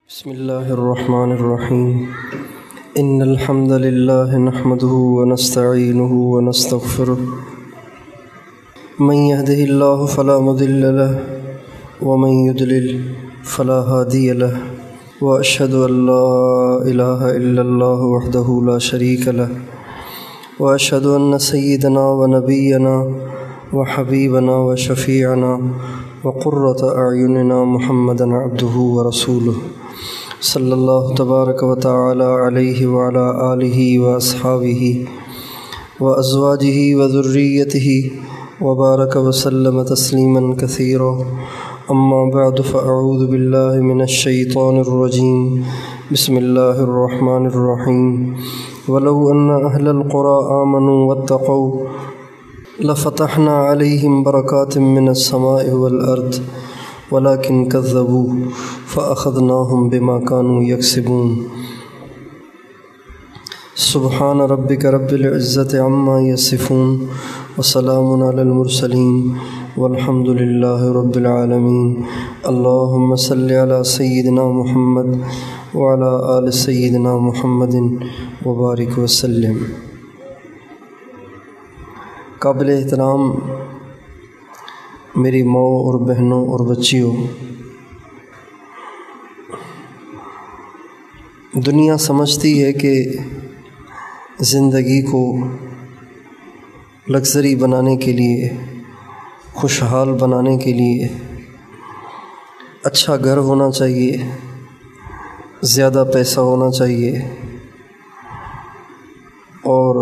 بسم الله الرحمن الرحيم إن الحمد لله نحمده ونستعينه ونستغفره من يهده الله فلا مضل له ومن يضلل فلا هادي له وأشهد أن لا إله إلا الله وحده لا شريك له وأشهد أن سيدنا ونبينا وحبيبنا وشفيعنا وقرة أعيننا محمدا عبده ورسوله صلی اللہ تبارک و تعالی علیہ وعلی آلہ واصحابہ وازواجہ وذریتہ وبارک وسلم تسلیما کثیرا اما بعد فاعوذ باللہ من الشیطان الرجیم بسم اللہ الرحمن الرحیم ولو ان اہل القرى آمنوا واتقوا لفتحنا علیہم برکات من السماء والارض ولكن كذبوا فأخذناهم بما كانوا يكسبون سبحان ربك رب العزة عما يصفون وسلام على المرسلين والحمد لله رب العالمين اللهم صل على سيدنا محمد وعلى آل سيدنا محمد وبارك وسلم۔ قابل احترام میری ماؤں اور بہنوں اور بچیوں، دنیا سمجھتی ہے کہ زندگی کو لگژری بنانے کے لیے، خوشحال بنانے کے لیے اچھا گھر ہونا چاہیے، زیادہ پیسہ ہونا چاہیے اور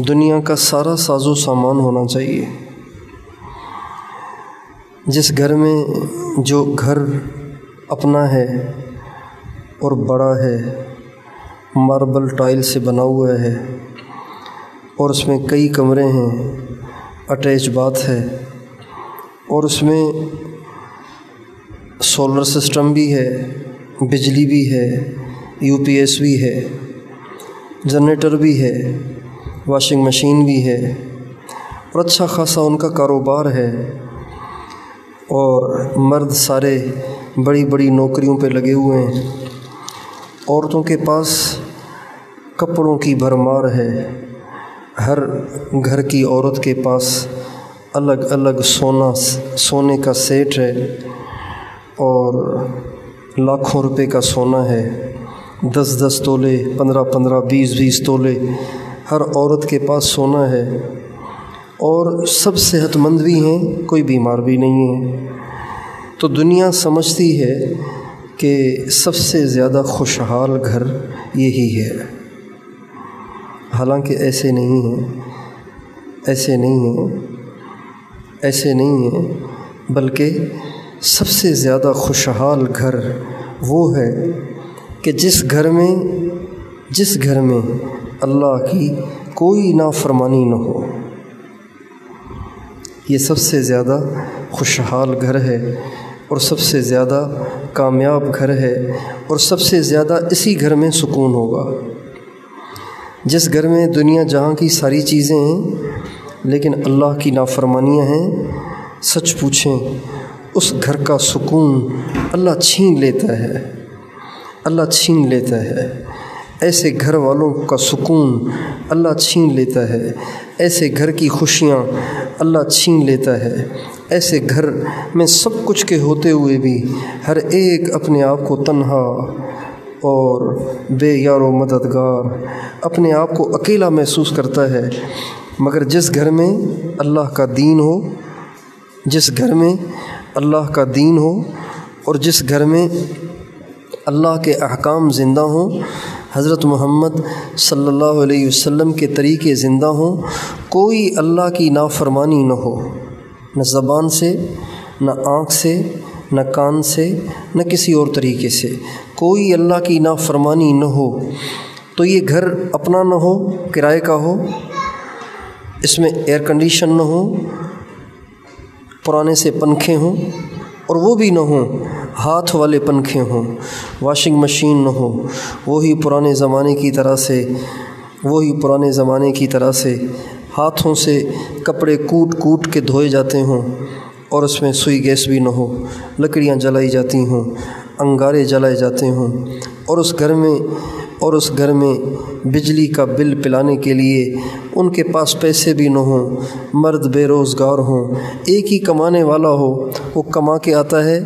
دنیا کا سارا ساز و سامان ہونا چاہیے۔ جس گھر میں جو گھر اپنا ہے اور بڑا ہے، ماربل ٹائل سے بنا ہوا ہے اور اس میں کئی کمرے ہیں، اٹیچ باتھ ہے اور اس میں سولر سسٹم بھی ہے، بجلی بھی ہے، یو پی ایس بھی ہے، جنریٹر بھی ہے، واشنگ مشین بھی ہے اور اچھا خاصا ان کا کاروبار ہے اور مرد سارے بڑی بڑی نوکریوں پہ لگے ہوئے ہیں، عورتوں کے پاس کپڑوں کی بھرمار ہے، ہر گھر کی عورت کے پاس الگ الگ سونے کا سیٹ ہے اور لاکھوں روپے کا سونا ہے، 10 تولے، 15 20 تولے ہر عورت کے پاس سونا ہے اور سب صحت مند بھی ہیں، کوئی بیمار بھی نہیں ہے۔ تو دنیا سمجھتی ہے کہ سب سے زیادہ خوشحال گھر یہی ہے، حالانکہ ایسے نہیں ہیں، بلکہ سب سے زیادہ خوشحال گھر وہ ہے کہ جس گھر میں اللہ کی کوئی نافرمانی نہ ہو، یہ سب سے زیادہ خوشحال گھر ہے اور سب سے زیادہ کامیاب گھر ہے اور سب سے زیادہ اسی گھر میں سکون ہوگا۔ جس گھر میں دنیا جہاں کی ساری چیزیں ہیں لیکن اللہ کی نافرمانیاں ہیں، سچ پوچھیں اس گھر کا سکون اللہ چھین لیتا ہے، ایسے گھر والوں کا سکون اللہ چھین لیتا ہے، ایسے گھر کی خوشیاں اللہ چھین لیتا ہے، ایسے گھر میں سب کچھ کے ہوتے ہوئے بھی ہر ایک اپنے آپ کو تنہا اور بے یار و مددگار، اپنے آپ کو اکیلا محسوس کرتا ہے۔ مگر جس گھر میں اللہ کا دین ہو، اور جس گھر میں اللہ کے احکام زندہ ہوں، حضرت محمد صلی اللہ علیہ وسلم کے طریقے زندہ ہوں، کوئی اللہ کی نافرمانی نہ ہو، نہ زبان سے، نہ آنکھ سے، نہ کان سے، نہ کسی اور طریقے سے کوئی اللہ کی نافرمانی نہ ہو، تو یہ گھر اپنا نہ ہو، کرائے کا ہو، اس میں ایئر کنڈیشن نہ ہو، پرانے سے پنکھے ہوں اور وہ بھی نہ ہوں ہاتھ والے پنکھے ہوں، واشنگ مشین نہ ہو، وہی پرانے زمانے کی طرح سے ہاتھوں سے کپڑے کوٹ کے دھوئے جاتے ہوں اور اس میں سوئی گیس بھی نہ ہو، لکڑیاں جلائی جاتی ہوں انگارے جلائے جاتے ہوں اور اس گھر میں بجلی کا بل پلانے کے لیے ان کے پاس پیسے بھی نہ ہوں، مرد بے روزگار ہوں، ایک ہی کمانے والا ہو، وہ کما کے آتا ہے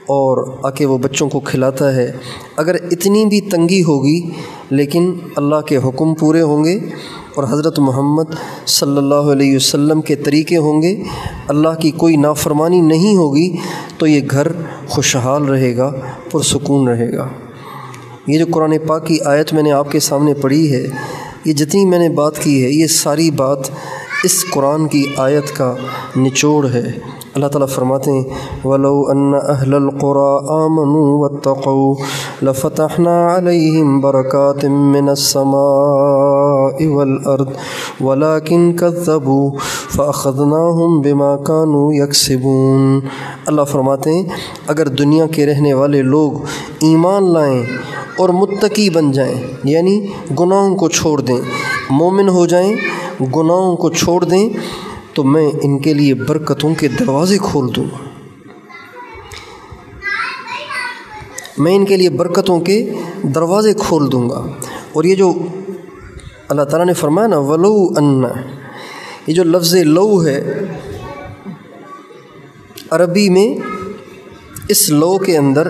اور آ کے وہ بچوں کو کھلاتا ہے، اگر اتنی بھی تنگی ہوگی لیکن اللہ کے حکم پورے ہوں گے اور حضرت محمد صلی اللہ علیہ وسلم کے طریقے ہوں گے، اللہ کی کوئی نافرمانی نہیں ہوگی، تو یہ گھر خوشحال رہے گا، پرسکون رہے گا۔ یہ جو قرآن پاک کی آیت میں نے آپ کے سامنے پڑھی ہے، یہ جتنی میں نے بات کی ہے، یہ ساری بات اس قرآن کی آیت کا نچوڑ ہے۔ اللہ تعالیٰ فرماتے ہیں وَلَوْ أَنَّ أَهْلَ الْقُرَىٰ آمَنُوا وَاتَّقَوْا لَفَتَحْنَا عَلَيْهِمْ بَرَكَاتٍ مِّنَ السَّمَاءِ وَالْأَرْضِ وَلَٰكِن كَذَّبُوا فَأَخَذْنَاهُمْ بِمَا كَانُوا يَكْسِبُونَ۔ اللہ فرماتے ہیں اگر دنیا کے رہنے والے لوگ ایمان لائیں اور متقی بن جائیں، یعنی گناہوں کو چھوڑ دیں، مومن ہو جائیں، گناہوں کو چھوڑ دیں، تو میں ان کے لیے برکتوں کے دروازے کھول دوں گا، میں ان کے لیے برکتوں کے دروازے کھول دوں گا۔ اور یہ جو اللہ تعالیٰ نے فرمایا نا وَلَوْ أَنَّ، یہ جو لفظ لو ہے عربی میں، اس لو کے اندر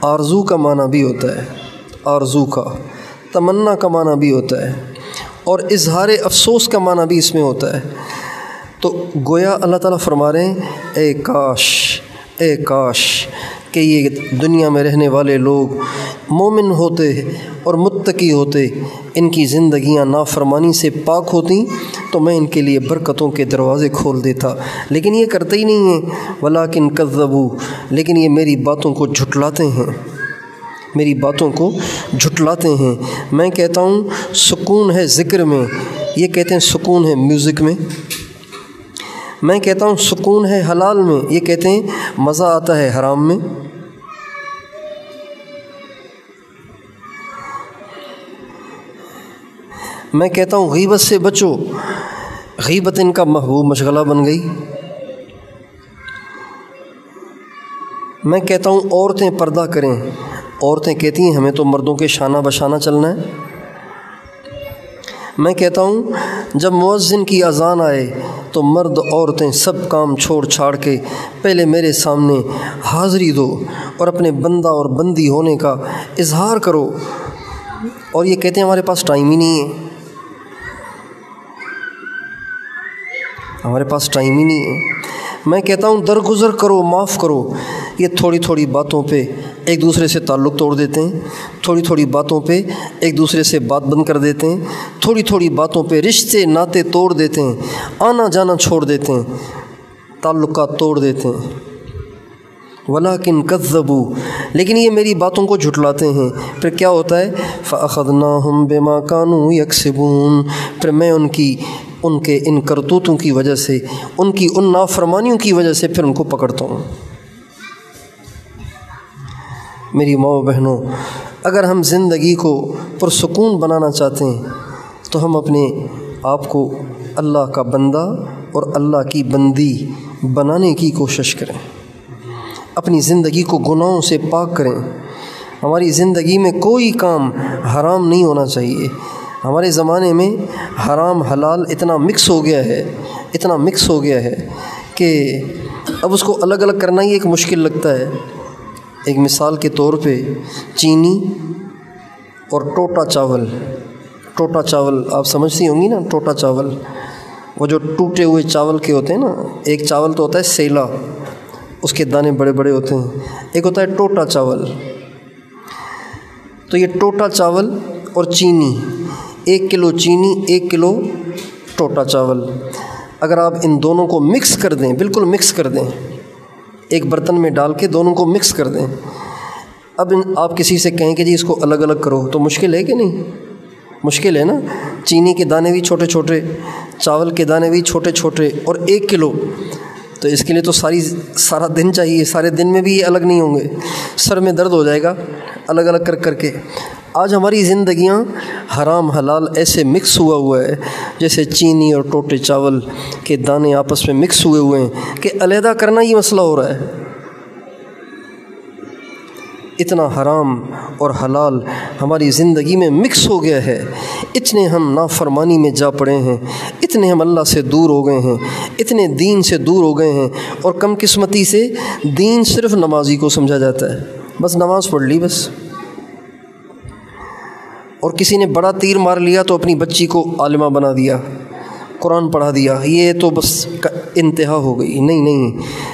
آرزو کا معنی بھی ہوتا ہے، آرزو کا، تمنا کا معنی بھی ہوتا ہے، اور اظہار افسوس کا معنی بھی اس میں ہوتا ہے۔ تو گویا اللہ تعالیٰ فرما رہے ہیں اے کاش کہ یہ دنیا میں رہنے والے لوگ مومن ہوتے اور متقی ہوتے، ان کی زندگیاں نافرمانی سے پاک ہوتی، تو میں ان کے لیے برکتوں کے دروازے کھول دیتا، لیکن یہ کرتے ہی نہیں ہیں۔ وَلَٰكِن كَذَّبُوا، لیکن یہ میری باتوں کو جھٹلاتے ہیں، میری باتوں کو جھٹلاتے ہیں۔ میں کہتا ہوں سکون ہے ذکر میں، یہ کہتے ہیں سکون ہے میوزک میں۔ میں کہتا ہوں سکون ہے حلال میں، یہ کہتے ہیں مزہ آتا ہے حرام میں۔ میں کہتا ہوں غیبت سے بچو، غیبت ان کا محبوب مشغلہ بن گئی۔ میں کہتا ہوں عورتیں پردہ کریں، عورتیں کہتی ہیں ہمیں تو مردوں کے شانہ بشانہ چلنا ہے۔ میں کہتا ہوں جب مؤذن کی اذان آئے تو مرد عورتیں سب کام چھوڑ چھاڑ کے پہلے میرے سامنے حاضری دو اور اپنے بندہ اور بندی ہونے کا اظہار کرو، اور یہ کہتے ہیں ہمارے پاس ٹائم ہی نہیں ہے، ہمارے پاس ٹائم ہی نہیں ہے۔ میں کہتا ہوں درگزر کرو، معاف کرو، یہ تھوڑی تھوڑی باتوں پہ ایک دوسرے سے تعلق توڑ دیتے ہیں، تھوڑی تھوڑی باتوں پہ ایک دوسرے سے بات بند کر دیتے ہیں، تھوڑی تھوڑی باتوں پہ رشتے ناطے توڑ دیتے ہیں، آنا جانا چھوڑ دیتے ہیں، تعلقات توڑ دیتے ہیں۔ وَلَٰكِن كَذَّبُوا، لیکن یہ میری باتوں کو جھٹلاتے ہیں۔ پھر کیا ہوتا ہے فَأَخَذْنَاهُمْ بِمَا كَانُوا يَكْسِبُونَ، پھر میں ان کے ان کرتوتوں کی وجہ سے، ان کی ان نافرمانیوں کی وجہ سے پھر ان کو پکڑتا ہوں۔ میری ماں و بہنوں، اگر ہم زندگی کو پرسکون بنانا چاہتے ہیں تو ہم اپنے آپ کو اللہ کا بندہ اور اللہ کی بندی بنانے کی کوشش کریں، اپنی زندگی کو گناہوں سے پاک کریں۔ ہماری زندگی میں کوئی کام حرام نہیں ہونا چاہیے۔ ہمارے زمانے میں حرام حلال اتنا مکس ہو گیا ہے کہ اب اس کو الگ الگ کرنا ہی ایک مشکل لگتا ہے۔ ایک مثال کے طور پہ چینی اور ٹوٹا چاول آپ سمجھتی ہوں گی نا، ٹوٹا چاول، وہ جو ٹوٹے ہوئے چاول کے ہوتے ہیں نا، ایک چاول تو ہوتا ہے سیلا، اس کے دانے بڑے بڑے ہوتے ہیں، ایک ہوتا ہے ٹوٹا چاول۔ تو یہ ٹوٹا چاول اور چینی، 1 کلو چینی 1 کلو ٹوٹا چاول، اگر آپ ان دونوں کو مکس کر دیں، بالکل مکس کر دیں، ایک برتن میں ڈال کے دونوں کو مکس کر دیں، اب آپ کسی سے کہیں کہ جی اس کو الگ الگ کرو، تو مشکل ہے کہ نہیں؟ مشکل ہے نا۔ چینی کے دانے بھی چھوٹے چھوٹے، چاول کے دانے بھی چھوٹے چھوٹے، اور 1 کلو، تو اس کے لیے تو سارا دن چاہیے، سارے دن میں بھی یہ الگ نہیں ہوں گے، سر میں درد ہو جائے گا الگ الگ کر کے۔ آج ہماری زندگیاں حرام حلال ایسے مکس ہوا ہے جیسے چینی اور ٹوٹے چاول کے دانے آپس میں مکس ہوئے ہیں کہ علیحدہ کرنا ہی مسئلہ ہو رہا ہے۔ اتنا حرام اور حلال ہماری زندگی میں مکس ہو گیا ہے، اتنے ہم نافرمانی میں جا پڑے ہیں، اتنے ہم اللہ سے دور ہو گئے ہیں، اتنے دین سے دور ہو گئے ہیں، اور کم قسمتی سے دین صرف نمازی کو سمجھا جاتا ہے، بس نماز پڑھ لی بس۔ اور کسی نے بڑا تیر مار لیا تو اپنی بچی کو عالمہ بنا دیا، قرآن پڑھا دیا، یہ تو بس انتہا ہو گئی۔ نہیں،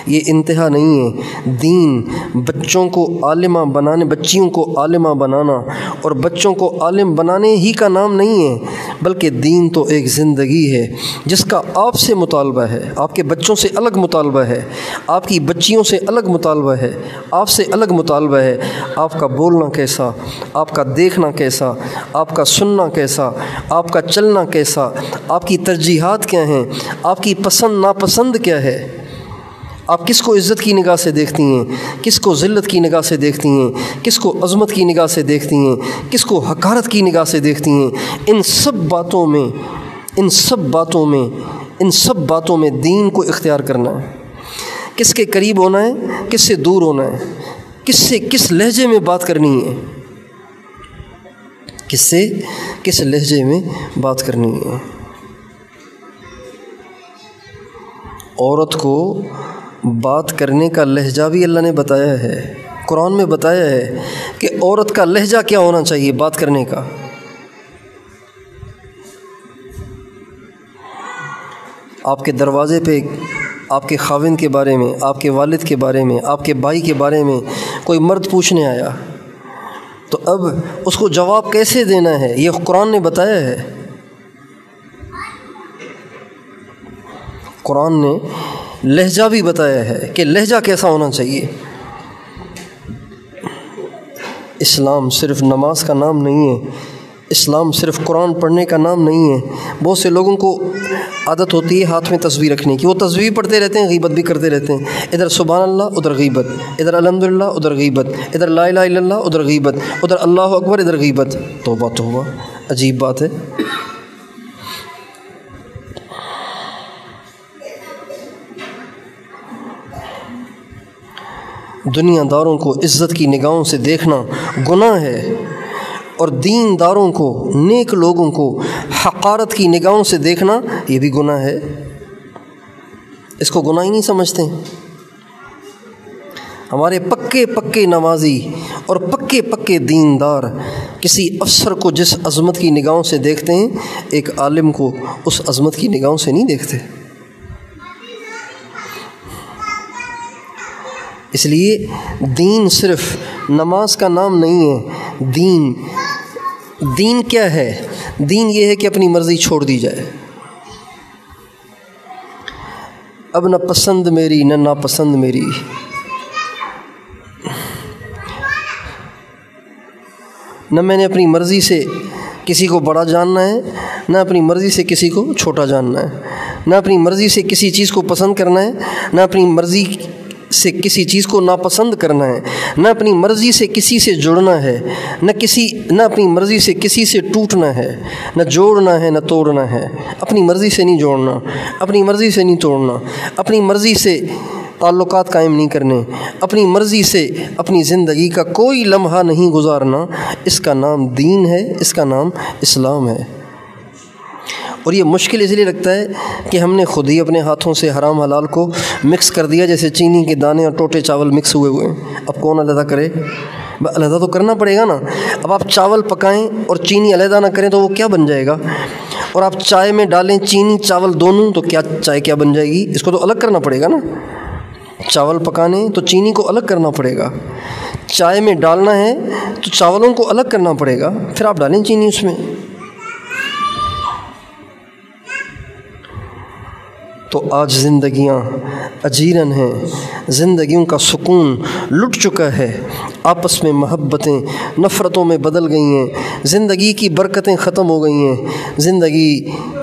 یہ انتہا نہیں ہے۔ دین بچوں کو عالمہ بنانے، بچیوں کو عالمہ بنانا اور بچوں کو عالم بنانے ہی کا نام نہیں ہے، بلکہ دین تو ایک زندگی ہے جس کا آپ سے مطالبہ ہے، آپ کے بچوں سے الگ مطالبہ ہے، آپ کی بچیوں سے الگ مطالبہ ہے، آپ سے الگ مطالبہ ہے۔ آپ کا بولنا کیسا، آپ کا دیکھنا کیسا، آپ کا سننا کیسا، آپ کا چلنا کیسا، آپ کی ترجیحات کیا ہیں، آپ کی پسند ناپسند کیا ہے، آپ کس کو عزت کی نگاہ سے دیکھتی ہیں، کس کو ذلت کی نگاہ سے دیکھتی ہیں، کس کو عظمت کی نگاہ سے دیکھتی ہیں، کس کو حقارت کی نگاہ سے دیکھتی ہیں، ان سب باتوں میں دین کو اختیار کرنا ہے۔ کس کے قریب ہونا ہے، کس سے دور ہونا ہے، کس لہجے میں بات کرنی ہے، کس لہجے میں بات کرنی ہے۔ عورت کو بات کرنے کا لہجہ بھی اللہ نے بتایا ہے، قرآن میں بتایا ہے کہ عورت کا لہجہ کیا ہونا چاہیے بات کرنے کا۔ آپ کے دروازے پہ آپ کے خاوند کے بارے میں، آپ کے والد کے بارے میں، آپ کے بھائی کے بارے میں کوئی مرد پوچھنے آیا تو اب اس کو جواب کیسے دینا ہے، یہ قرآن نے بتایا ہے۔ قرآن نے لہجہ بھی بتایا ہے کہ لہجہ کیسا ہونا چاہیے۔ اسلام صرف نماز کا نام نہیں ہے، اسلام صرف قرآن پڑھنے کا نام نہیں ہے۔ بہت سے لوگوں کو عادت ہوتی ہے ہاتھ میں تسبیح رکھنے کی، وہ تسبیح پڑھتے رہتے ہیں، غیبت بھی کرتے رہتے ہیں، ادھر سبحان اللہ ادھر غیبت، ادھر الحمدللہ ادھر غیبت، ادھر لا الہ الا اللہ ادھر غیبت، ادھر اللہ اکبر ادھر غیبت۔ توبہ توبہ، عجیب بات ہے۔ دنیا داروں کو عزت کی نگاہوں سے دیکھنا گناہ ہے، اور دین داروں کو، نیک لوگوں کو حقارت کی نگاہوں سے دیکھنا یہ بھی گناہ ہے۔ اس کو گناہ ہی نہیں سمجھتے۔ ہمارے پکے نمازی اور پکے دیندار کسی افسر کو جس عظمت کی نگاہوں سے دیکھتے ہیں، ایک عالم کو اس عظمت کی نگاہوں سے نہیں دیکھتے۔ اس لیے دین صرف نماز کا نام نہیں ہے۔ دین کیا ہے؟ دین یہ ہے کہ اپنی مرضی چھوڑ دی جائے، اب نہ پسند میری نہ ناپسند میری، نہ میں نے اپنی مرضی سے کسی کو بڑا جاننا ہے، نہ اپنی مرضی سے کسی کو چھوٹا جاننا ہے، نہ اپنی مرضی سے کسی چیز کو پسند کرنا ہے، نہ اپنی مرضی سے کسی چیز کو ناپسند کرنا ہے، نہ اپنی مرضی سے کسی سے جڑنا ہے، نہ اپنی مرضی سے کسی سے ٹوٹنا ہے، نہ جوڑنا ہے نہ توڑنا ہے۔ اپنی مرضی سے نہیں جوڑنا، اپنی مرضی سے نہیں توڑنا، اپنی مرضی سے تعلقات قائم نہیں کرنے، اپنی مرضی سے اپنی زندگی کا کوئی لمحہ نہیں گزارنا۔ اس کا نام دین ہے، اس کا نام اسلام ہے۔ اور یہ مشکل اس لیے لگتا ہے کہ ہم نے خود ہی اپنے ہاتھوں سے حرام حلال کو مکس کر دیا، جیسے چینی کے دانے اور ٹوٹے چاول مکس ہوئے ہیں۔ اب کون علیحدہ کرے؟ علیحدہ تو کرنا پڑے گا نا۔ اب آپ چاول پکائیں اور چینی علیحدہ نہ کریں تو وہ کیا بن جائے گا؟ اور آپ چائے میں ڈالیں چینی چاول دونوں تو چائے کیا بن جائے گی؟ اس کو تو الگ کرنا پڑے گا نا۔ چاول پکانے تو چینی کو الگ کرنا پڑے گا، چائے میں ڈالنا ہے تو چاولوں کو الگ کرنا پڑے گا، پھر آپ ڈالیں چینی اس میں۔ تو آج زندگیاں اجیرن ہیں، زندگیوں کا سکون لٹ چکا ہے، آپس میں محبتیں نفرتوں میں بدل گئی ہیں، زندگی کی برکتیں ختم ہو گئی ہیں۔ زندگی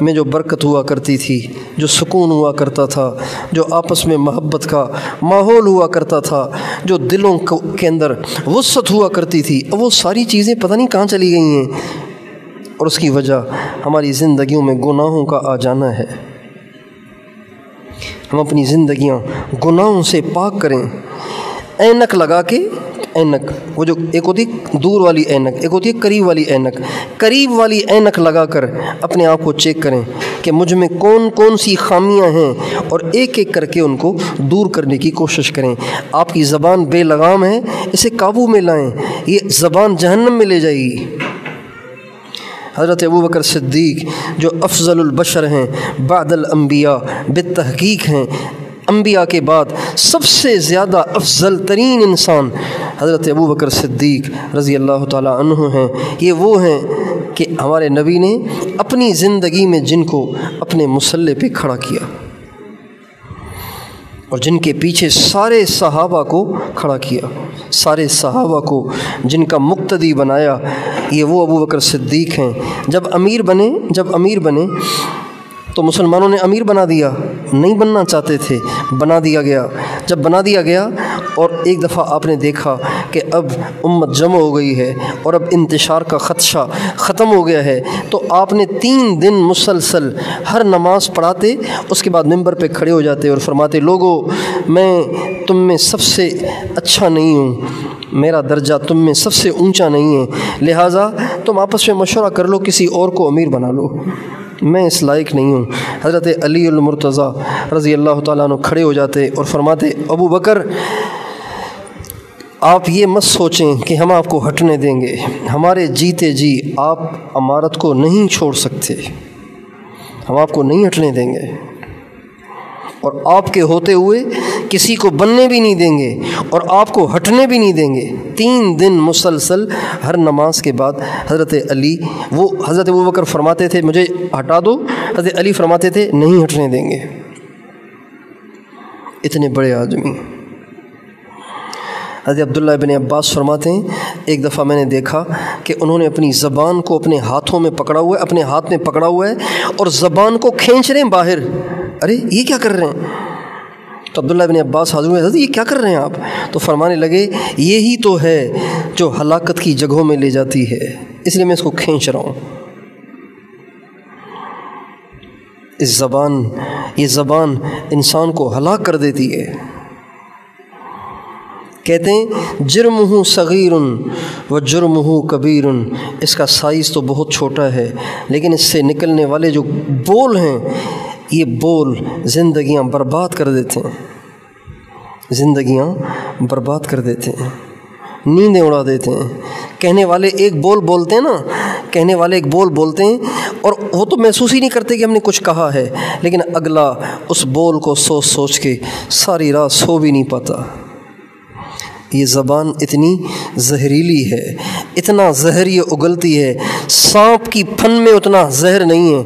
میں جو برکت ہوا کرتی تھی، جو سکون ہوا کرتا تھا، جو آپس میں محبت کا ماحول ہوا کرتا تھا، جو دلوں کے اندر وسعت ہوا کرتی تھی، اب وہ ساری چیزیں پتہ نہیں کہاں چلی گئی ہیں، اور اس کی وجہ ہماری زندگیوں میں گناہوں کا آ جانا ہے۔ ہم اپنی زندگیاں گناہوں سے پاک کریں، اینک اینک، وہ جو ایک ہوتی ہے دور والی اینک، ایک ہوتی ہے قریب والی اینک، قریب والی اینک لگا کر اپنے آپ کو چیک کریں کہ مجھ میں کون کون سی خامیاں ہیں، اور ایک ایک کر کے ان کو دور کرنے کی کوشش کریں۔ آپ کی زبان بے لگام ہے، اسے قابو میں لائیں، یہ زبان جہنم میں لے جائے گی۔ حضرت ابوبکر صدیق جو افضل البشر ہیں بعد الانبیاء، بالتحقیق ہیں انبیاء کے بعد سب سے زیادہ افضل ترین انسان حضرت ابوبکر صدیق رضی اللہ تعالی عنہ ہیں۔ یہ وہ ہیں کہ ہمارے نبی نے اپنی زندگی میں جن کو اپنے مصلی پہ کھڑا کیا اور جن کے پیچھے سارے صحابہ کو کھڑا کیا، سارے صحابہ کو جن کا مقتدی بنایا، یہ وہ ابوبکر صدیق ہیں۔ جب امیر بنے تو مسلمانوں نے امیر بنا دیا، نہیں بننا چاہتے تھے، بنا دیا گیا۔ جب بنا دیا گیا اور ایک دفعہ آپ نے دیکھا کہ اب امت جمع ہو گئی ہے اور اب انتشار کا خدشہ ختم ہو گیا ہے، تو آپ نے 3 دن مسلسل ہر نماز پڑھاتے، اس کے بعد ممبر پہ کھڑے ہو جاتے اور فرماتے، لوگو میں تم میں سب سے اچھا نہیں ہوں، میرا درجہ تم میں سب سے اونچا نہیں ہے، لہٰذا تم آپس میں مشورہ کر لو، کسی اور کو امیر بنا لو، میں اس لائق نہیں ہوں۔ حضرت علی المرتضیٰ رضی اللہ تعالیٰ عنہ کھڑے ہو جاتے اور فرماتے، ابو بکر آپ یہ مت سوچیں کہ ہم آپ کو ہٹنے دیں گے، ہمارے جیتے جی آپ امارت کو نہیں چھوڑ سکتے، ہم آپ کو نہیں ہٹنے دیں گے، اور آپ کے ہوتے ہوئے کسی کو بننے بھی نہیں دیں گے اور آپ کو ہٹنے بھی نہیں دیں گے۔ 3 دن مسلسل ہر نماز کے بعد حضرت علی، وہ حضرت ابوبکر فرماتے تھے مجھے ہٹا دو، حضرت علی فرماتے تھے نہیں ہٹنے دیں گے۔ اتنے بڑے آدمی۔ حضرت عبداللہ بن عباس فرماتے ہیں ایک دفعہ میں نے دیکھا کہ انہوں نے اپنی زبان کو اپنے ہاتھوں میں پکڑا ہوا ہے، اپنے ہاتھ میں پکڑا ہوا ہے اور زبان کو کھینچ رہے ہیں باہر۔ ارے یہ کیا کر رہے ہیں؟ تو عبداللہ بن عباس حاضر ہوئے، حضرت یہ کیا کر رہے ہیں آپ؟ تو فرمانے لگے یہی تو ہے جو ہلاکت کی جگہوں میں لے جاتی ہے، اس لیے میں اس کو کھینچ رہا ہوں۔ یہ زبان انسان کو ہلاک کر دیتی ہے۔ کہتے ہیں جرمہ صغیر و جرمہ کبیر، اس کا سائز تو بہت چھوٹا ہے لیکن اس سے نکلنے والے جو بول ہیں، یہ بول زندگیاں برباد کر دیتے ہیں، زندگیاں برباد کر دیتے ہیں، نیندیں اڑا دیتے ہیں۔ کہنے والے ایک بول بولتے ہیں نا، کہنے والے ایک بول بولتے ہیں اور وہ تو محسوس ہی نہیں کرتے کہ ہم نے کچھ کہا ہے، لیکن اگلا اس بول کو سوچ سوچ کے ساری رات سو بھی نہیں پاتا۔ یہ زبان اتنی زہریلی ہے، اتنا زہر یہ اگلتی ہے، سانپ کی پھن میں اتنا زہر نہیں ہے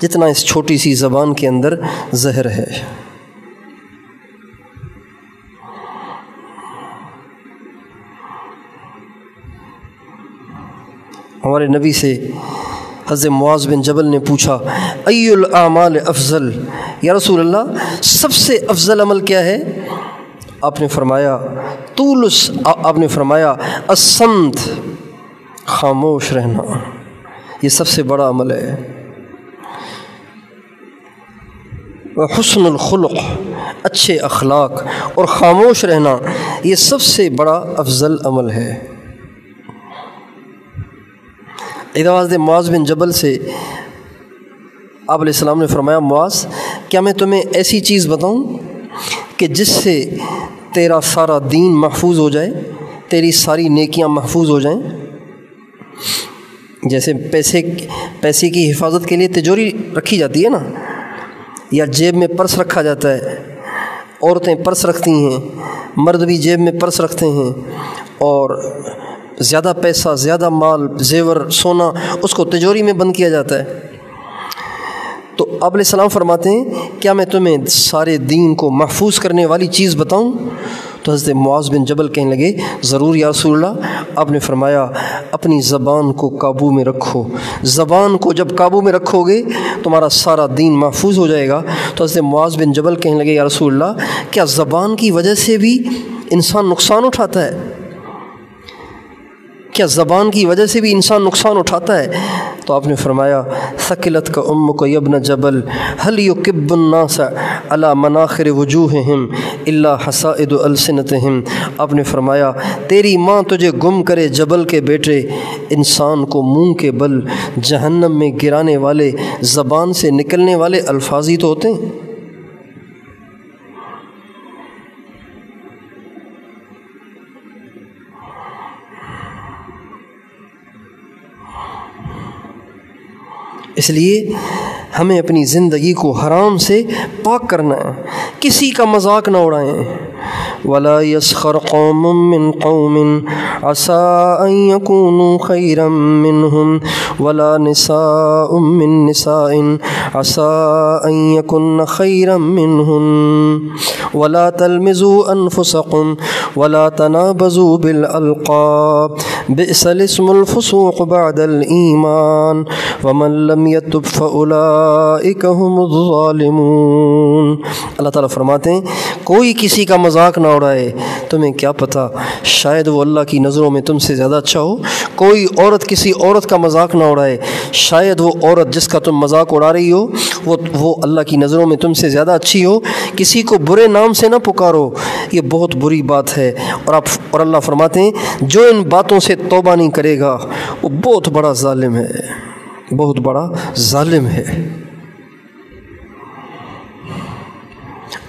جتنا اس چھوٹی سی زبان کے اندر زہر ہے۔ ہمارے نبی سے حضرت معاذ بن جبل نے پوچھا ای الاعمال افضل، یا رسول اللہ سب سے افضل عمل کیا ہے؟ آپ نے فرمایا الصمت، خاموش رہنا، یہ سب سے بڑا عمل ہے۔ وحسن الخلق، اچھے اخلاق اور خاموش رہنا، یہ سب سے بڑا افضل عمل ہے۔ حضرت معاذ بن جبل سے آپ علیہ السلام نے فرمایا معاذ کیا میں تمہیں ایسی چیز بتاؤں کہ جس سے تیرا سارا دین محفوظ ہو جائے، تیری ساری نیکیاں محفوظ ہو جائیں؟ جیسے پیسے کی حفاظت کے لیے تجوری رکھی جاتی ہے نا، یا جیب میں پرس رکھا جاتا ہے، عورتیں پرس رکھتی ہیں، مرد بھی جیب میں پرس رکھتے ہیں، اور زیادہ پیسہ، زیادہ مال، زیور، سونا اس کو تجوری میں بند کیا جاتا ہے۔ تو آپ علیہ السلام فرماتے ہیں کیا میں تمہیں سارے دین کو محفوظ کرنے والی چیز بتاؤں؟ تو حضرت معاذ بن جبل کہنے لگے ضرور یا رسول اللہ۔ آپ نے فرمایا اپنی زبان کو قابو میں رکھو، زبان کو جب قابو میں رکھو گے تمہارا سارا دین محفوظ ہو جائے گا۔ تو حضرت معاذ بن جبل کہنے لگے یا رسول اللہ کیا زبان کی وجہ سے بھی انسان نقصان اٹھاتا ہے؟ کیا زبان کی وجہ سے بھی انسان نقصان اٹھاتا ہے؟ تو آپ نے فرمایا ثقلت کا امک یبن جبل هل یکب الناس علی مناخر وجوہہم الا حصائد السنتہم۔ آپ نے فرمایا تیری ماں تجھے گم کرے جبل کے بیٹے، انسان کو منہ کے بل جہنم میں گرانے والے زبان سے نکلنے والے الفاظ ہی تو ہوتے ہیں۔ اس لیے ہمیں اپنی زندگی کو حرام سے پاک کرنا ہے، کسی کا مذاق نہ اڑائیں۔ وَلَا يَسْخَرْ قَوْمٌ مِّن قَوْمٍ عَسَىٰ أَن يَكُونُوا خَيْرًا مِّنْهُمْ وَلَا نِسَاءٌ مِّن نِّسَاءٍ عَسَىٰ أَن يَكُنَّ خَيْرًا مِّنْهُنَّ وَلَا تَلْمِزُوا أَنفُسَكُمْ وَلَا تَنَابَزُوا بِالْأَلْقَابِ بِئْسَ الِاسْمُ الْفُسُوقُ بَعْدَ الْإِيمَانِ وَمَن لَّمْ يَتُبْ فَأُولَٰئِكَ هُمُ الظَّالِمُونَ۔ اللہ تعالیٰ فرماتے ہیں کوئی کسی کا مذاق نہ اڑائے، تمہیں کیا پتہ شاید وہ اللہ کی نظروں میں تم سے زیادہ اچھا ہو۔ کوئی عورت کسی عورت کا مذاق نہ اڑائے، شاید وہ عورت جس کا تم مذاق اڑا رہی ہو وہ اللہ کی نظروں میں تم سے زیادہ اچھی ہو۔ کسی کو برے نام سے نہ پکارو، یہ بہت بری بات ہے۔ اور اللہ فرماتے ہیں جو ان باتوں سے توبہ نہیں کرے گا وہ بہت بڑا ظالم ہے، بہت بڑا ظالم ہے۔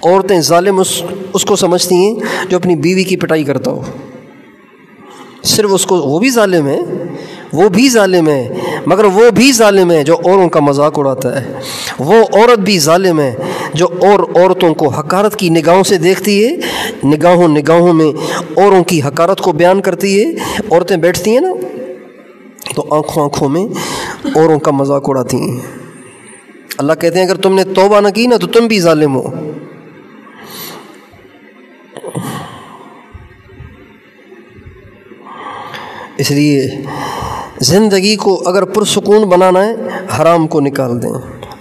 عورتیں ظالم اس کو سمجھتی ہیں جو اپنی بیوی کی پٹائی کرتا ہو، صرف اس کو، وہ بھی ظالم ہے، وہ بھی ظالم ہے، مگر وہ بھی ظالم ہے جو اوروں کا مذاق اڑاتا ہے۔ وہ عورت بھی ظالم ہے جو عورتوں کو حقارت کی نگاہوں سے دیکھتی ہے، نگاہوں میں اوروں کی حقارت کو بیان کرتی ہے۔ عورتیں بیٹھتی ہیں نا تو آنکھوں میں اوروں کا مذاق اڑاتی ہیں۔ اللہ کہتے ہیں اگر تم نے توبہ نہ کی نا تو تم بھی ظالم ہو۔ اس لیے زندگی کو اگر پرسکون بنانا ہے حرام کو نکال دیں،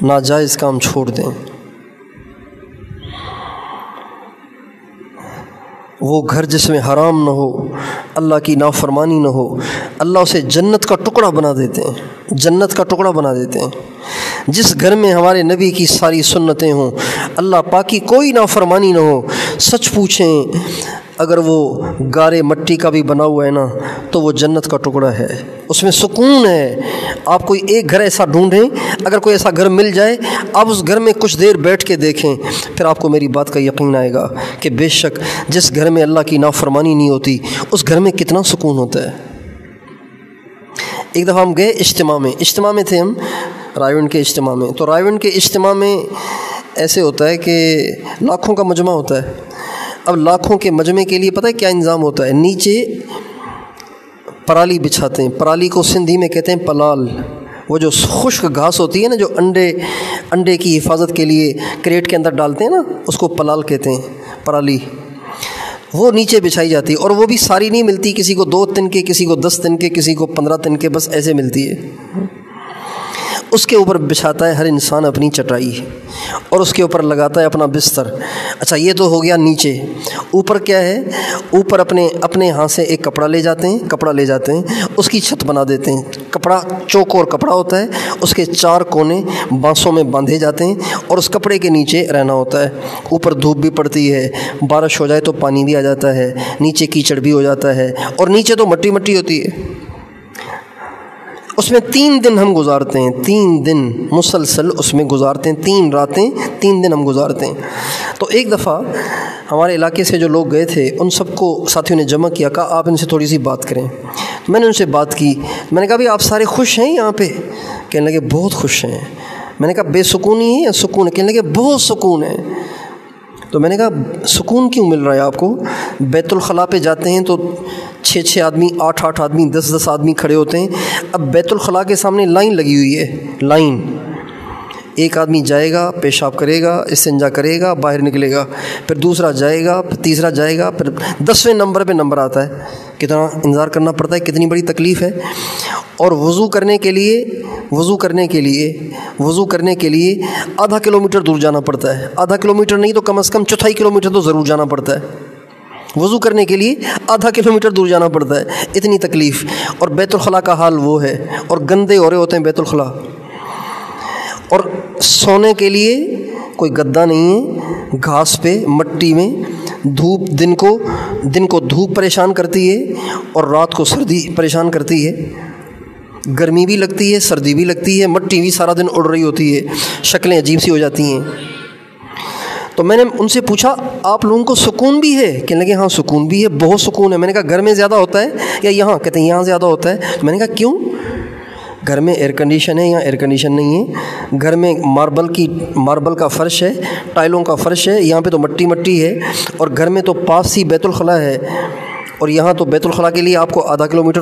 ناجائز کام چھوڑ دیں۔ وہ گھر جس میں حرام نہ ہو، اللہ کی نافرمانی نہ ہو، اللہ اسے جنت کا ٹکڑا بنا دیتے ہیں، جنت کا ٹکڑا بنا دیتے ہیں۔ جس گھر میں ہمارے نبی کی ساری سنتیں ہوں، اللہ پاک کی کوئی نافرمانی نہ ہو، سچ پوچھیں اگر وہ گارے مٹی کا بھی بنا ہوا ہے نا تو وہ جنت کا ٹکڑا ہے، اس میں سکون ہے۔ آپ کوئی ایک گھر ایسا ڈھونڈیں، اگر کوئی ایسا گھر مل جائے آپ اس گھر میں کچھ دیر بیٹھ کے دیکھیں، پھر آپ کو میری بات کا یقین آئے گا کہ بے شک جس گھر میں اللہ کی نافرمانی نہیں ہوتی اس گھر میں کتنا سکون ہوتا ہے۔ ایک دفعہ ہم گئے اجتماع میں تھے ہم رائے کے اجتماع میں، تو رائے کے اجتماع میں ایسے ہوتا ہے کہ لاکھوں کا مجمع ہوتا ہے۔ اب لاکھوں کے مجمع کے لیے پتہ ہے کیا انظام ہوتا ہے؟ نیچے پرالی بچھاتے ہیں، پرالی کو سندھی میں کہتے ہیں پلال، وہ جو خشک گھاس ہوتی ہے نا جو انڈے کی حفاظت کے لیے کریٹ کے اندر ڈالتے ہیں نا، اس کو پلال کہتے ہیں، پرالی، وہ نیچے بچھائی جاتی ہے۔ اور وہ بھی ساری نہیں ملتی، کسی کو 2 تن کے، کسی کو 10 تن کے، کسی کو 15 تن کے، بس ایسے ملتی ہے۔ اس کے اوپر بچھاتا ہے ہر انسان اپنی چٹائی اور اس کے اوپر لگاتا ہے اپنا بستر۔ اچھا یہ تو ہو گیا نیچے۔ اوپر کیا ہے؟ اوپر اپنے ہاتھ سے ایک کپڑا لے جاتے ہیں، اس کی چھت بنا دیتے ہیں۔ کپڑا چوکور کپڑا ہوتا ہے، اس کے 4 کونے بانسوں میں باندھے جاتے ہیں اور اس کپڑے کے نیچے رہنا ہوتا ہے۔ اوپر دھوپ بھی پڑتی ہے، بارش ہو جائے تو پانی بھی آ جاتا ہے، نیچے کیچڑ بھی ہو جاتا ہے اور نیچے تو مٹی ہوتی ہے۔ اس میں 3 دن ہم گزارتے ہیں، 3 دن مسلسل اس میں گزارتے ہیں، 3 راتیں 3 دن ہم گزارتے ہیں۔ تو ایک دفعہ ہمارے علاقے سے جو لوگ گئے تھے ان سب کو ساتھیوں نے جمع کیا، کہا آپ ان سے تھوڑی سی بات کریں۔ میں نے ان سے بات کی، میں نے کہا بھائی آپ سارے خوش ہیں یہاں پہ؟ کہنے لگے بہت خوش ہیں۔ میں نے کہا بے سکونی ہے یا سکون ہے؟ کہنے لگے بہت سکون ہے۔ تو میں نے کہا سکون کیوں مل رہا ہے آپ کو؟ بیت الخلاء پہ جاتے ہیں تو 6 آدمی، 8 آدمی، 10 آدمی کھڑے ہوتے ہیں۔ اب بیت الخلاء کے سامنے لائن لگی ہوئی ہے، لائن، ایک آدمی جائے گا، پیشاب کرے گا، استنجا کرے گا، باہر نکلے گا، پھر دوسرا جائے گا، پھر تیسرا جائے گا، پھر 10ویں نمبر پہ نمبر آتا ہے۔ کتنا انتظار کرنا پڑتا ہے، کتنی بڑی تکلیف ہے۔ اور وضو کرنے کے لیے ½ کلومیٹر دور جانا پڑتا ہے، ½ کلومیٹر نہیں تو کم از کم 1/4 کلومیٹر تو ضرور جانا پڑتا ہے۔ وضو کرنے کے لیے آدھا کلومیٹر دور جانا پڑتا ہے، اتنی تکلیف۔ اور بیت الخلاء کا حال وہ ہے، اور گندے ہو رہے ہوتے ہیں بیت الخلاء، اور سونے کے لیے کوئی گدا نہیں ہے، گھاس پہ مٹی میں، دھوپ دن کو دھوپ پریشان کرتی ہے اور رات کو سردی پریشان کرتی ہے، گرمی بھی لگتی ہے سردی بھی لگتی ہے، مٹی بھی سارا دن اڑ رہی ہوتی ہے، شکلیں عجیب سی ہو جاتی ہیں۔ تو میں نے ان سے پوچھا آپ لوگوں کو سکون بھی ہے؟ کہنے لگے ہاں سکون بھی ہے، بہت سکون ہے۔ میں نے کہا گھر میں زیادہ ہوتا ہے یا یہاں؟ کہتے ہیں یہاں زیادہ ہوتا ہے۔ تو میں نے کہا کیوں؟ گھر میں ایئر کنڈیشن ہے، یہاں ایئر کنڈیشن نہیں ہے، گھر میں ماربل کا فرش ہے، ٹائلوں کا فرش ہے، یہاں پہ تو مٹی ہے، اور گھر میں تو پاس ہی بیت الخلاء ہے، اور یہاں تو بیت الخلاء کے لیے آپ کو آدھا کلومیٹر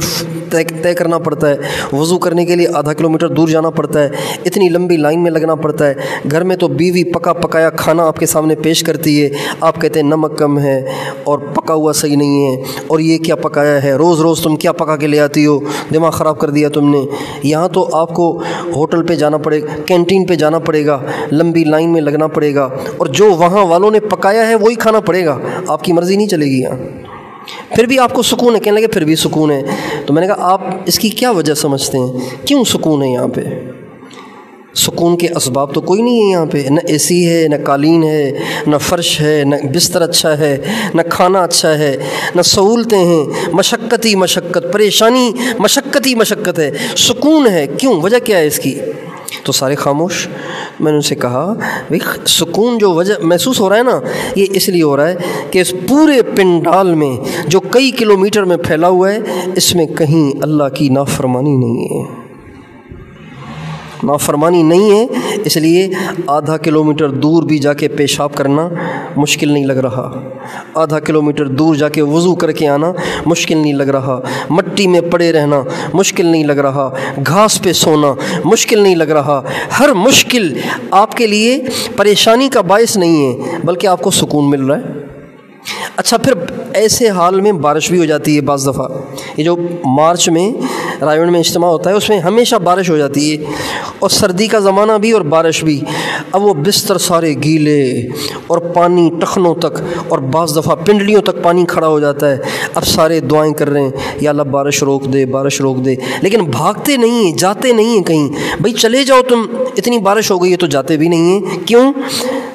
طے کرنا پڑتا ہے، وضو کرنے کے لیے آدھا کلومیٹر دور جانا پڑتا ہے، اتنی لمبی لائن میں لگنا پڑتا ہے۔ گھر میں تو بیوی پکایا کھانا آپ کے سامنے پیش کرتی ہے، آپ کہتے ہیں نمک کم ہے اور پکا ہوا صحیح نہیں ہے، اور یہ کیا پکایا ہے، روز تم کیا پکا کے لے آتی ہو، دماغ خراب کر دیا تم نے۔ یہاں تو آپ کو ہوٹل پہ جانا پڑے گا، کینٹین پہ جانا پڑے گا، لمبی لائن میں لگنا پڑے گا، اور جو وہاں والوں نے پکایا ہے وہی کھانا پڑے گا، آپ کی مرضی نہیں چلے گی یہاں۔ پھر بھی آپ کو سکون ہے؟ کہنے لگے پھر بھی سکون ہے۔ تو میں نے کہا آپ اس کی کیا وجہ سمجھتے ہیں، کیوں سکون ہے یہاں پہ؟ سکون کے اسباب تو کوئی نہیں ہے یہاں پہ، نہ اے سی ہے، نہ قالین ہے، نہ فرش ہے، نہ بستر اچھا ہے، نہ کھانا اچھا ہے، نہ سہولتیں ہیں، مشقت پریشانی، مشقت ہے، سکون ہے، کیوں؟ وجہ کیا ہے اس کی؟ تو سارے خاموش۔ میں نے ان سے کہا بھئی سکون جو وجہ محسوس ہو رہا ہے نا، یہ اس لیے ہو رہا ہے کہ اس پورے پنڈال میں جو کئی کلومیٹر میں پھیلا ہوا ہے، اس میں کہیں اللہ کی نافرمانی نہیں ہے، اس لیے آدھا کلومیٹر دور بھی جا کے پیشاب کرنا مشکل نہیں لگ رہا، آدھا کلومیٹر دور جا کے وضو کر کے آنا مشکل نہیں لگ رہا، مٹی میں پڑے رہنا مشکل نہیں لگ رہا، گھاس پہ سونا مشکل نہیں لگ رہا۔ ہر مشکل آپ کے لیے پریشانی کا باعث نہیں ہے، بلکہ آپ کو سکون مل رہا ہے۔ اچھا پھر ایسے حال میں بارش بھی ہو جاتی ہے بعض دفعہ، یہ جو مارچ میں رائیون میں اجتماع ہوتا ہے اس میں ہمیشہ بارش ہو جاتی ہے، اور سردی کا زمانہ بھی اور بارش بھی۔ اب وہ بستر سارے گیلے اور پانی ٹخنوں تک، اور بعض دفعہ پنڈلیوں تک پانی کھڑا ہو جاتا ہے۔ اب سارے دعائیں کر رہے ہیں یا اللہ بارش روک دے، لیکن بھاگتے نہیں ہیں، جاتے نہیں ہیں کہیں۔ بھئی چلے جاؤ تم، اتنی بارش ہو گئی ہے تو جاتے بھی نہیں ہیں، کیوں؟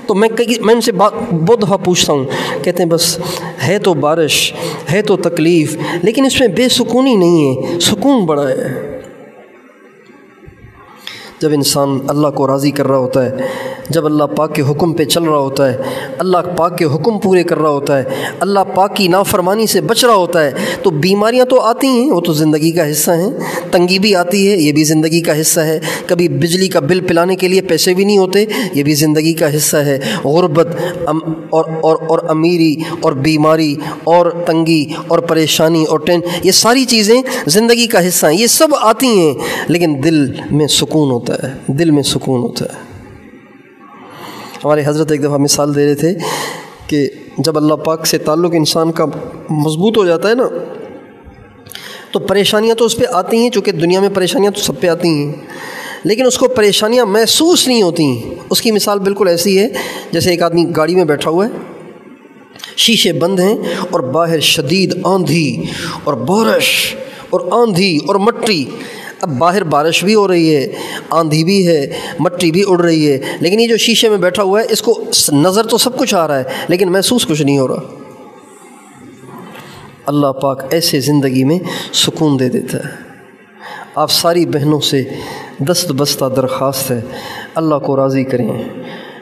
تو میں ان سے بہت دفعہ پوچھتا ہوں، کہتے ہیں بس ہے تو بارش، ہے تو تکلیف، لیکن اس میں بے سکونی نہیں ہے، سکون بڑا ہے۔ جب انسان اللہ کو راضی کر رہا ہوتا ہے، جب اللہ پاک کے حکم پہ چل رہا ہوتا ہے، اللہ پاک کے حکم پورے کر رہا ہوتا ہے، اللہ پاک کی نافرمانی سے بچ رہا ہوتا ہے، تو بیماریاں تو آتی ہیں، وہ تو زندگی کا حصہ ہیں، تنگی بھی آتی ہے، یہ بھی زندگی کا حصہ ہے، کبھی بجلی کا بل پلانے کے لیے پیسے بھی نہیں ہوتے، یہ بھی زندگی کا حصہ ہے، غربت اور امیری اور بیماری اور تنگی اور پریشانی اور یہ ساری چیزیں زندگی کا حصہ ہیں، یہ سب آتی ہیں، لیکن دل میں سکون ہوتا ہے، دل میں سکون ہوتا ہے۔ ہمارے حضرت ایک دفعہ مثال دے رہے تھے کہ جب اللہ پاک سے تعلق انسان کا مضبوط ہو جاتا ہے نا، تو پریشانیاں تو اس پہ آتی ہیں، چونکہ دنیا میں پریشانیاں تو سب پہ آتی ہیں، لیکن اس کو پریشانیاں محسوس نہیں ہوتی۔ اس کی مثال بالکل ایسی ہے جیسے ایک آدمی گاڑی میں بیٹھا ہوا ہے، شیشے بند ہیں اور باہر شدید آندھی اور بارش اور آندھی اور مٹی۔ اب باہر بارش بھی ہو رہی ہے، آندھی بھی ہے، مٹی بھی اڑ رہی ہے، لیکن یہ جو شیشے میں بیٹھا ہوا ہے اس کو نظر تو سب کچھ آ رہا ہے، لیکن محسوس کچھ نہیں ہو رہا۔ اللہ پاک ایسے زندگی میں سکون دے دیتا ہے۔ آپ ساری بہنوں سے دست بستہ درخواست ہے، اللہ کو راضی کریں،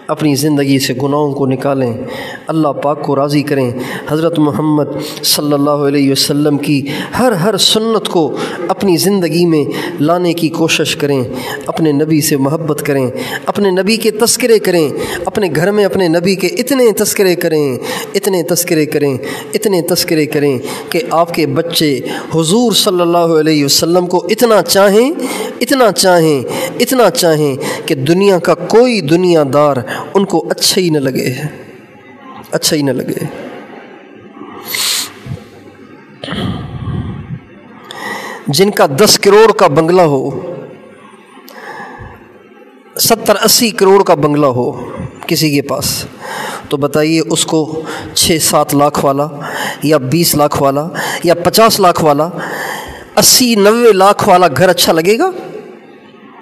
اپنی زندگی سے گناہوں کو نکالیں، اللہ پاک کو راضی کریں، حضرت محمد صلی اللہ علیہ وسلم کی ہر سنت کو اپنی زندگی میں لانے کی کوشش کریں، اپنے نبی سے محبت کریں، اپنے نبی کے تذکرے کریں، اپنے گھر میں اپنے نبی کے اتنے تذکرے کریں کہ آپ کے بچے حضور صلی اللہ علیہ وسلم کو اتنا چاہیں کہ دنیا کا کوئی دنیا دار ان کو اچھا ہی نہ لگے۔ جن کا 10 کروڑ کا بنگلہ ہو، 70-80 کروڑ کا بنگلہ ہو کسی کے پاس، تو بتائیے اس کو 6-7 لاکھ والا یا 20 لاکھ والا یا 50 لاکھ والا 80-90 لاکھ والا گھر اچھا لگے گا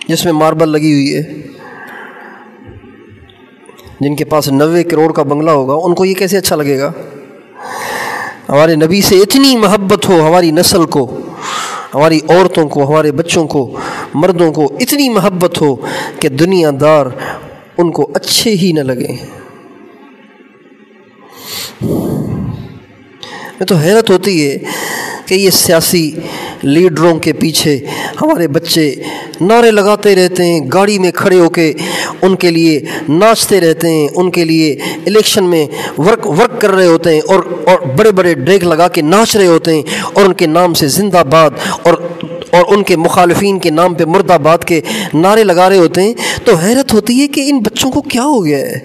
جس میں ماربل لگی ہوئی ہے؟ جن کے پاس 90 کروڑ کا بنگلہ ہوگا ان کو یہ کیسے اچھا لگے گا؟ ہمارے نبی سے اتنی محبت ہو، ہماری نسل کو، ہماری عورتوں کو، ہمارے بچوں کو، مردوں کو اتنی محبت ہو کہ دنیا دار ان کو اچھے ہی نہ لگیں۔ میں تو حیرت ہوتی ہے کہ یہ سیاسی لیڈروں کے پیچھے ہمارے بچے نعرے لگاتے رہتے ہیں، گاڑی میں کھڑے ہو کے ان کے لیے ناچتے رہتے ہیں، ان کے لیے الیکشن میں ورک کر رہے ہوتے ہیں اور بڑے بڑے ڈیگ لگا کے ناچ رہے ہوتے ہیں اور ان کے نام سے زندہ آباد اور ان کے مخالفین کے نام پہ مرد آباد کے نعرے لگا رہے ہوتے ہیں۔ تو حیرت ہوتی ہے کہ ان بچوں کو کیا ہو گیا ہے؟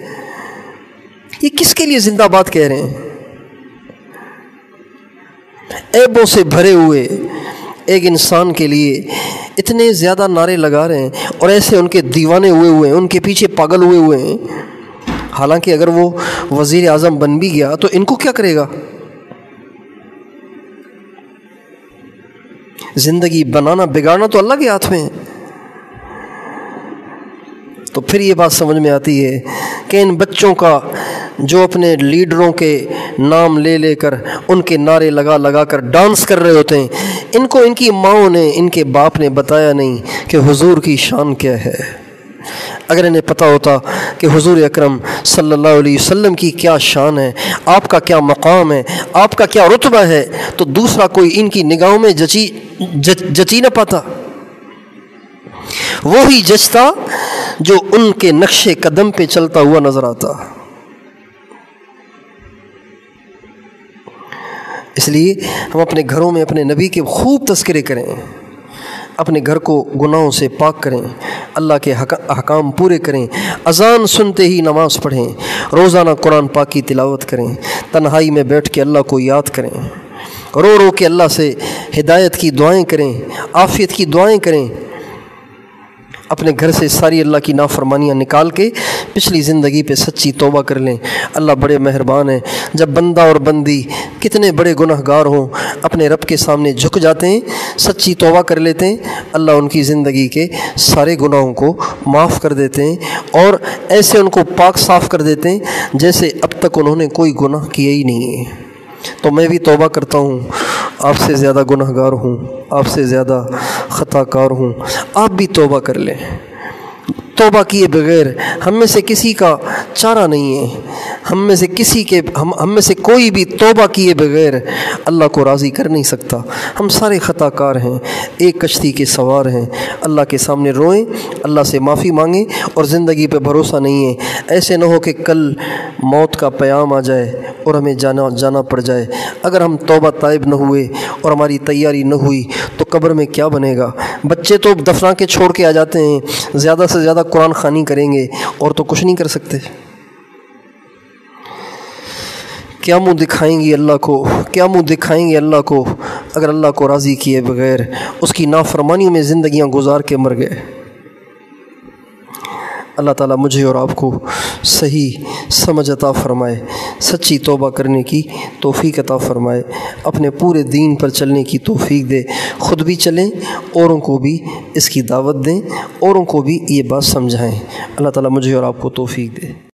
یہ کس کے لیے زندہ آباد کہہ رہے ہیں؟ عیبوں سے بھرے ہوئے ایک انسان کے لیے اتنے زیادہ نعرے لگا رہے ہیں اور ایسے ان کے دیوانے ہوئے ہیں، ان کے پیچھے پاگل ہوئے ہیں۔ حالانکہ اگر وہ وزیر اعظم بن بھی گیا تو ان کو کیا کرے گا؟ زندگی بنانا بگاڑنا تو اللہ کے ہاتھ میں ہے۔ تو پھر یہ بات سمجھ میں آتی ہے کہ ان بچوں کا جو اپنے لیڈروں کے نام لے لے کر ان کے نعرے لگا کر ڈانس کر رہے ہوتے ہیں، ان کو ان کی ماؤں نے، ان کے باپ نے بتایا نہیں کہ حضور کی شان کیا ہے۔ اگر انہیں پتہ ہوتا کہ حضور اکرم صلی اللہ علیہ وسلم کی کیا شان ہے، آپ کا کیا مقام ہے، آپ کا کیا رتبہ ہے، تو دوسرا کوئی ان کی نگاہوں میں جچی نہ پاتا۔ وہی جچتا جو ان کے نقش قدم پہ چلتا ہوا نظر آتا۔ اس لیے ہم اپنے گھروں میں اپنے نبی کے خوب تذکرے کریں، اپنے گھر کو گناہوں سے پاک کریں، اللہ کے احکام پورے کریں، اذان سنتے ہی نماز پڑھیں، روزانہ قرآن پاک کی تلاوت کریں، تنہائی میں بیٹھ کے اللہ کو یاد کریں، رو رو کے اللہ سے ہدایت کی دعائیں کریں، عافیت کی دعائیں کریں۔ اپنے گھر سے ساری اللہ کی نافرمانیاں نکال کے پچھلی زندگی پہ سچی توبہ کر لیں۔ اللہ بڑے مہربان ہیں، جب بندہ اور بندی کتنے بڑے گناہ گار ہوں اپنے رب کے سامنے جھک جاتے ہیں، سچی توبہ کر لیتے ہیں، اللہ ان کی زندگی کے سارے گناہوں کو معاف کر دیتے ہیں اور ایسے ان کو پاک صاف کر دیتے ہیں جیسے اب تک انہوں نے کوئی گناہ کیا ہی نہیں ہے۔ تو میں بھی توبہ کرتا ہوں، آپ سے زیادہ گناہ گار ہوں، آپ سے زیادہ خطا کار ہوں، آپ بھی توبہ کر لیں۔ توبہ کیے بغیر ہم میں سے کسی کا چارہ نہیں ہے، ہم میں سے کوئی بھی توبہ کیے بغیر اللہ کو راضی کر نہیں سکتا۔ ہم سارے خطا کار ہیں، ایک کشتی کے سوار ہیں۔ اللہ کے سامنے روئیں، اللہ سے معافی مانگیں اور زندگی پہ بھروسہ نہیں ہے۔ ایسے نہ ہو کہ کل موت کا پیام آ جائے اور ہمیں جانا پڑ جائے۔ اگر ہم توبہ طائب نہ ہوئے اور ہماری تیاری نہ ہوئی تو قبر میں کیا بنے گا؟ بچے تو دفنا کے چھوڑ کے آ جاتے ہیں، زیادہ سے زیادہ قرآن خوانی کریں گے اور تو کچھ نہیں کر سکتے۔ کیا منہ دکھائیں گے اللہ کو، کیا منہ دکھائیں گے اللہ کو اگر اللہ کو راضی کیے بغیر اس کی نافرمانیوں میں زندگیاں گزار کے مر گئے۔ اللہ تعالیٰ مجھے اور آپ کو صحیح سمجھ عطا فرمائے، سچی توبہ کرنے کی توفیق عطا فرمائے، اپنے پورے دین پر چلنے کی توفیق دے، خود بھی چلیں، اوروں کو بھی اس کی دعوت دیں، اوروں کو بھی یہ بات سمجھائیں۔ اللہ تعالیٰ مجھے اور آپ کو توفیق دے۔